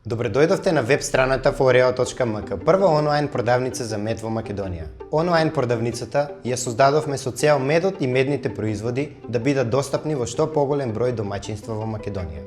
Добре дојдовте на веб страната foreo.mk, прва онлайн продавница за мед во Македонија. Онлайн продавницата ја создадовме со цел медот и медните производи да бидат достапни во што поголем број домаќинства во Македонија.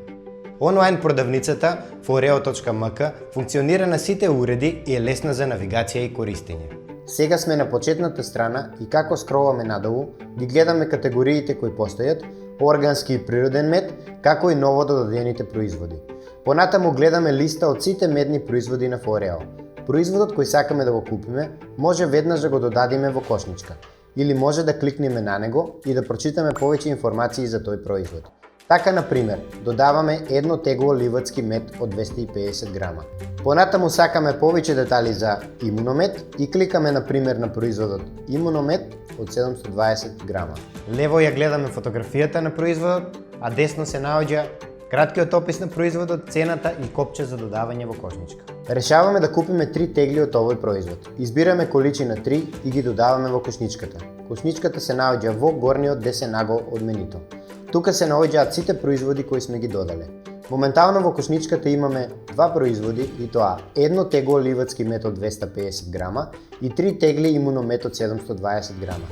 Онлайн продавницата foreo.mk функционира на сите уреди и е лесна за навигација и користење. Сега сме на почетната страна и како скролваме надолу, ги гледаме категориите кои постојат, органски и природен мед, како и новододадените производи. Понатаму гледаме листа од сите медни производи на Foreo. Производот кој сакаме да го купиме, може веднаш да го додадиме во кошничка, или може да кликнеме на него и да прочитаме повеќе информации за тој производ. Така, например, додаваме едно тегло ливадски мед од 250 грама. Понатаму сакаме повеќе детали за имуномед и кликаме, например, на производот имуномед од 720 грама. Лево ја гледаме фотографијата на производот, а десно се наоѓа краткиот опис на производот, цената и копче за додавање во кошничка. Решаваме да купиме 3 тегли од овој производ. Избираме количина 3 и ги додаваме во кошничката. Кошничката се наоѓа во горниот десен агол од менито. Тука се наоѓаат сите производи кои сме ги додале. Моментално во кошничката имаме два производи, и тоа едно тегло ливадски мед од 250 грама и 3 тегли имуномед од 720 грама.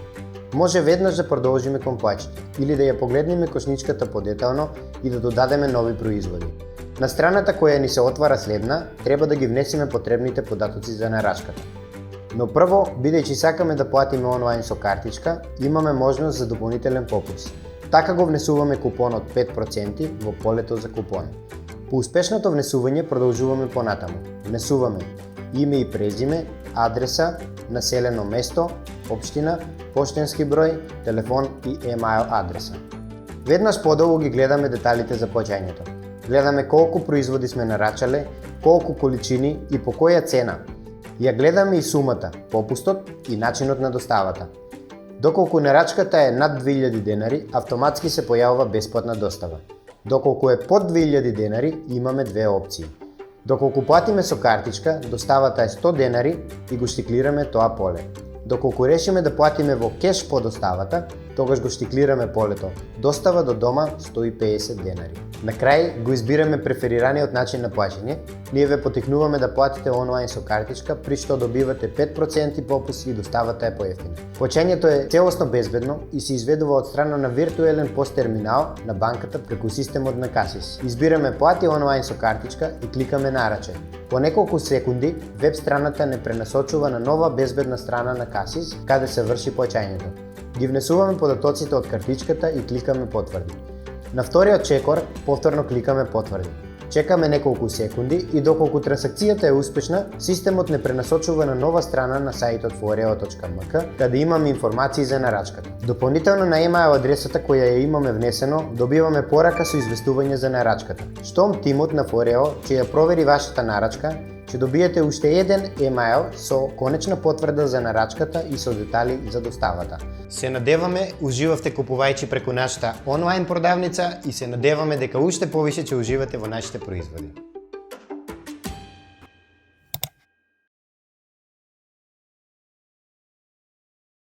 Може веднаш да продолжиме кон плаќање или да ја погледнеме кошничката подетално и да додадеме нови производи. На страната која ни се отвара следна, треба да ги внесеме потребните податоци за нарачката. Но прво, бидејќи сакаме да платиме онлайн со картичка, имаме можност за дополнителен попуст. Така го внесуваме купонот 5% во полето за купон. По успешното внесување продолжуваме понатаму. Внесуваме име и презиме, адреса, населено место, општина, поштенски број, телефон и емайл адреса. Веднаш подолу ги гледаме деталите за плаќањето. Гледаме колку производи сме нарачале, колку количини и по која цена. Ја гледаме и сумата, попустот и начинот на доставата. Доколку нарачката е над 2000 денари, автоматски се појавува бесплатна достава. Доколку е под 2000 денари, имаме две опции. Доколку платиме со картичка, доставата е 100 денари и го штиклираме тоа поле. Доколку решиме да платиме во кеш по доставата, тогаш го штиклираме полето достава до дома 150 денари. На крај го избираме преферираниот начин на плаќање. Ние ве потикнуваме да платите онлайн со картичка, при што добивате 5% попуст и доставата е поевтина. Плаќањето е целосно безбедно и се изведува од страна на виртуелен пост терминал на банката преку системот на Касис. Избираме плати онлайн со картичка и кликаме нараче. По неколку секунди веб страната не пренасочува на нова безбедна страна на Касис, каде се врши плаќањето. Ги внесуваме податоците од картичката и кликаме потврди. На вториот чекор повторно кликаме потврди. Чекаме неколку секунди и доколку трансакцијата е успешна, системот не пренасочува на нова страна на сајтот foreo.mk, каде имаме информации за нарачката. Дополнително на емайл адресата која ја имаме внесено, добиваме порака со известување за нарачката. Штом тимот на Foreo ќе ја провери вашата нарачка, ќе добиете уште еден емайл со конечна потврда за нарачката и со детали за доставата. Се надеваме уживавте купувајќи преку нашата онлайн продавница и се надеваме дека уште повише ќе уживате во нашите производи.